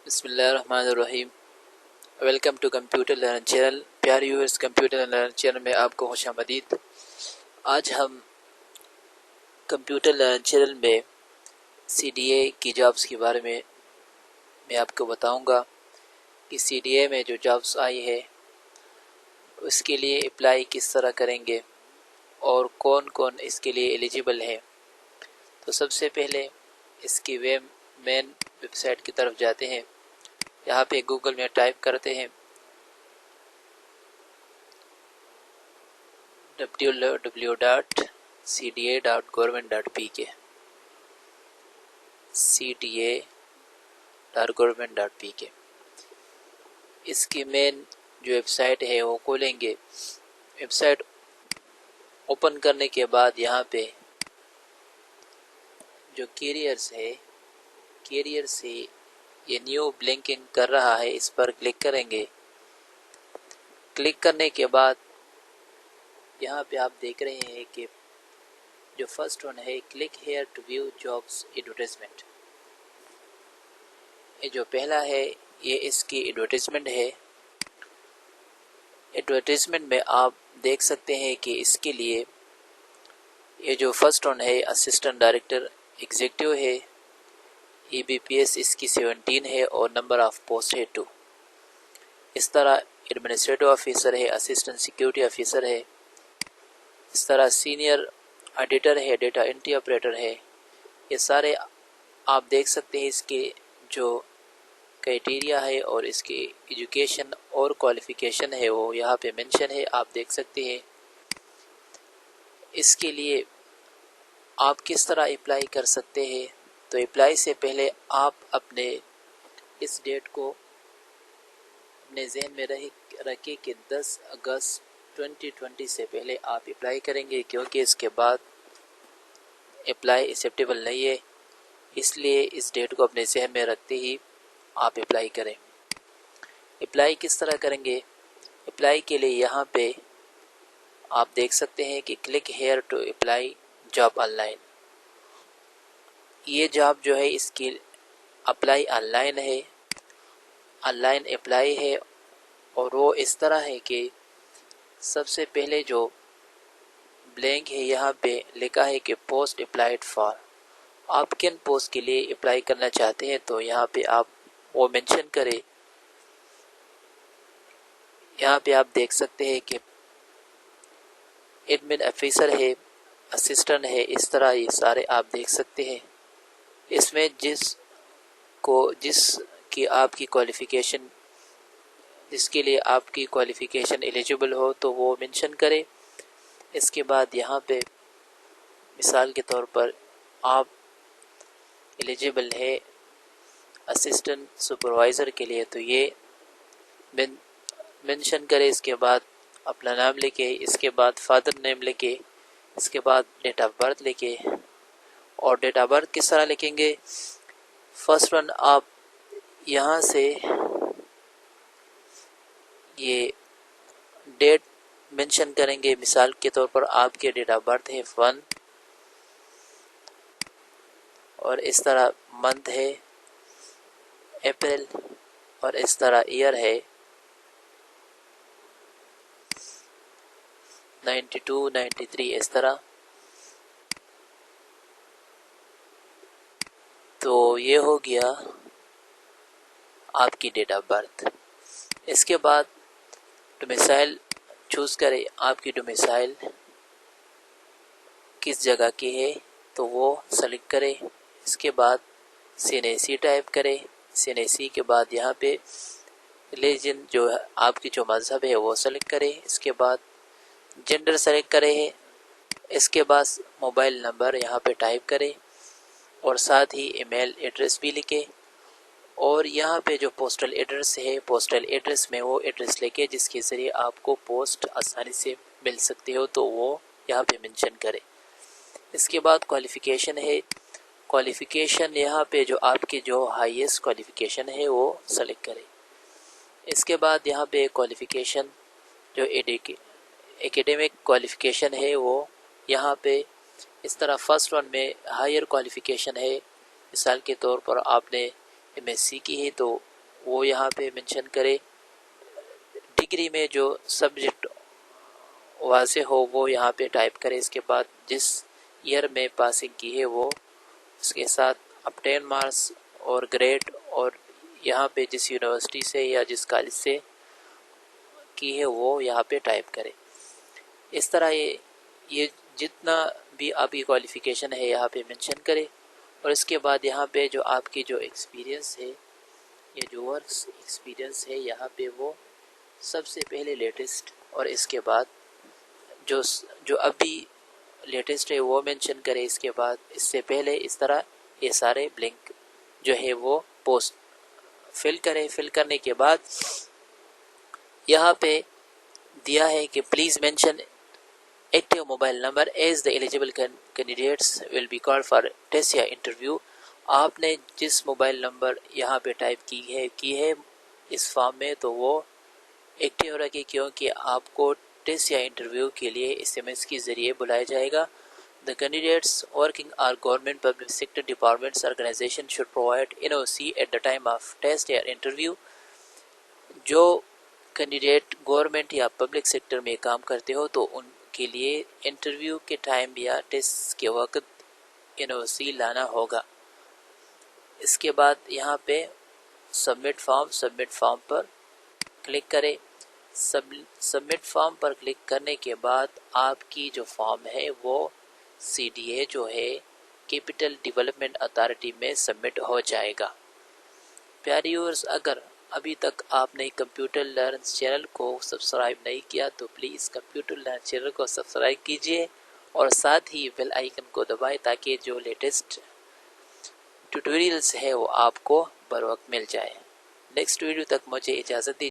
بسم اللہ الرحمن الرحیم۔ Welcome to computer learn channel. پیارے ویورز، کمپیوٹر لرن چینل میں آپ کو خوش آمدید۔ آج ہم کمپیوٹر لرن چینل میں CDA کی جابس کے بارے میں آپ کو بتاؤں گا کہ CDA میں جو جابس آئی ہے اس کے لیے اپلائی کس طرح کریں گے اور کون کون اس کے لیے ایلیجیبل ہے۔ تو سب سے پہلے اس کی مین ویب سائٹ کی طرف جاتے ہیں۔ یہاں پہ گوگل میں ٹائپ کرتے ہیں www.cda.government.pk cda.government.pk۔ اس کی مین جو ویب سائٹ ہے وہ کھولیں گے۔ ویب سائٹ اوپن کرنے کے بعد یہاں پہ جو کیریئرز ہے، کیریئر سے یہ نیو بلنکنگ کر رہا ہے، اس پر کلک کریں گے۔ کلک کرنے کے بعد یہاں پہ آپ دیکھ رہے ہیں کہ جو فرسٹ ون ہے click here to view jobs advertisement, یہ جو پہلا ہے یہ اس کی ایڈورٹائزمنٹ ہے۔ ایڈورٹائزمنٹ میں آپ دیکھ سکتے ہیں کہ اس کے لیے یہ جو فرسٹ ون ہے اسسٹنٹ ڈائریکٹر ایگزیکٹو ہے، EBPS اس کی 17 ہے اور نمبر آف پوسٹ ہے 2۔ اس طرح ایڈمنسٹریٹو آفیسر ہے، اسسٹنٹ سیکیورٹی آفیسر ہے، اس طرح سینئر ایڈیٹر ہے، ڈیٹا انٹری آپریٹر ہے۔ یہ سارے آپ دیکھ سکتے ہیں اس کے جو کرائٹیریا ہے اور اس کی ایجوکیشن اور کوالیفیکیشن ہے وہ یہاں پہ منشن ہے، آپ دیکھ سکتے ہیں۔ اس کے لیے آپ کس طرح اپلائی کر سکتے ہیں، تو اپلائی سے پہلے آپ اپنے اس ڈیٹ کو اپنے ذہن میں رکھیں کہ 10 اگست 2020 سے پہلے آپ اپلائی کریں گے، کیونکہ اس کے بعد اپلائی ایکسیپٹیبل نہیں ہے، اس لیے اس ڈیٹ کو اپنے ذہن میں رکھتے ہی آپ اپلائی کریں۔ اپلائی کس طرح کریں گے؟ اپلائی کے لیے یہاں پہ آپ دیکھ سکتے ہیں کہ click here to apply job online. یہ جاب جو ہے اس کی اپلائی آن لائن ہے، آن لائن اپلائی ہے، اور وہ اس طرح ہے کہ سب سے پہلے جو بلینک ہے یہاں پہ لکھا ہے کہ پوسٹ اپلائیڈ فار، آپ کن پوسٹ کے لیے اپلائی کرنا چاہتے ہیں تو یہاں پہ آپ وہ منشن کریں۔ یہاں پہ آپ دیکھ سکتے ہیں کہ ایڈمن آفیسر ہے، اسسٹنٹ ہے، اس طرح یہ سارے آپ دیکھ سکتے ہیں۔ اس میں جس کی آپ کی کوالیفیکیشن، جس کے لیے آپ کی کوالیفیکیشن ایلیجیبل ہو تو وہ منشن کرے۔ اس کے بعد یہاں پہ مثال کے طور پر آپ ایلیجیبل ہے اسسٹنٹ سپروائزر کے لیے تو یہ منشن کرے۔ اس کے بعد اپنا نام لکھے، اس کے بعد فادر نیم لکھے، اس کے بعد ڈیٹ آف برتھ لکھے۔ اور ڈیٹ آف برتھ کس طرح لکھیں گے؟ فرسٹ ون آپ یہاں سے یہ ڈیٹ منشن کریں گے، مثال کے طور پر آپ کے ڈیٹ آف برتھ ہے 1، اور اس طرح منتھ ہے اپریل، اور اس طرح ایئر ہے 92 93، اس طرح۔ تو یہ ہو گیا آپ کی ڈیٹ آف برتھ۔ اس کے بعد ڈومیسائل چوز کریں، آپ کی ڈومیسائل کس جگہ کی ہے تو وہ سلیکٹ کریں۔ اس کے بعد CNAC ٹائپ کریں، CNAC کے بعد یہاں پہ ریلیجن جو آپ کی جو مذہب ہے وہ سلیکٹ کریں۔ اس کے بعد جنڈر سلیکٹ کریں، اس کے بعد موبائل نمبر یہاں پہ ٹائپ کریں اور ساتھ ہی ای میل ایڈریس بھی لکھیں، اور یہاں پہ جو پوسٹل ایڈریس ہے پوسٹل ایڈریس میں وہ ایڈریس لکھیں جس کے ذریعے آپ کو پوسٹ آسانی سے مل سکتے ہو تو وہ یہاں پہ منشن کریں۔ اس کے بعد کوالیفیکیشن ہے، کوالیفیکیشن یہاں پہ جو آپ کی جو ہائیسٹ کوالیفیکیشن ہے وہ سلیکٹ کریں۔ اس کے بعد یہاں پہ کوالیفیکیشن جو ایکیڈیمک کوالیفیکیشن ہے وہ یہاں پہ اس طرح فرسٹ ون میں ہائر کوالیفیکیشن ہے، مثال کے طور پر آپ نے MSc کی ہے تو وہ یہاں پہ منشن کرے، ڈگری میں جو سبجیکٹ واضح ہو وہ یہاں پہ ٹائپ کرے، اس کے بعد جس ایئر میں پاسنگ کی ہے وہ، اس کے ساتھ obtain مارکس اور گریڈ، اور یہاں پہ جس یونیورسٹی سے یا جس کالج سے کی ہے وہ یہاں پہ ٹائپ کرے۔ اس طرح یہ جتنا بھی آپ کی کوالیفیکیشن ہے یہاں پہ منشن کرے، اور اس کے بعد یہاں پہ جو آپ کی جو ایکسپیرینس ہے یا جو ورکس ایکسپیرینس ہے یہاں پہ وہ سب سے پہلے لیٹسٹ، اور اس کے بعد جو ابھی لیٹسٹ ہے وہ مینشن کرے، اس کے بعد اس سے پہلے، اس طرح یہ سارے بلنک جو ہے وہ پوسٹ فل کرے۔ فل کرنے کے بعد یہاں پہ دیا ہے کہ please mention active mobile number as the eligible candidates will be called for test یا انٹرویو۔ آپ نے جس موبائل نمبر یہاں پہ ٹائپ کی ہے اس فارم میں تو وہ ایکٹیو رکھے، کیونکہ آپ کو ٹیسٹ یا انٹرویو کے لیے اس SMS کے ذریعے بلایا جائے گا۔ The candidates working are government, public sector departments, organization should provide NOC at the time of test یا انٹرویو۔ جو کینڈیڈیٹ گورنمنٹ یا پبلک سیکٹر میں کام کرتے ہو تو ان کے لیے انٹرویو کے ٹائم یا ٹیسٹ کے وقت NOC لانا ہوگا۔ اس کے بعد یہاں پہ سبمٹ فارم پر کلک کرے۔ سبمٹ فارم پر کلک کرنے کے بعد آپ کی جو فارم ہے وہ CDA جو ہے کیپٹل ڈیولپمنٹ اتھارٹی میں سبمٹ ہو جائے گا۔ پیارے ویورز، اگر ابھی تک آپ نے کمپیوٹر لرنز چینل کو سبسکرائب نہیں کیا تو پلیز کمپیوٹر لرنز چینل کو سبسکرائب کیجئے اور ساتھ ہی بیل آئیکن کو دبائیں تاکہ جو لیٹسٹ ٹیوٹوریلز ہے وہ آپ کو بر وقت مل جائے۔ نیکسٹ ویڈیو تک مجھے اجازت دیجیے۔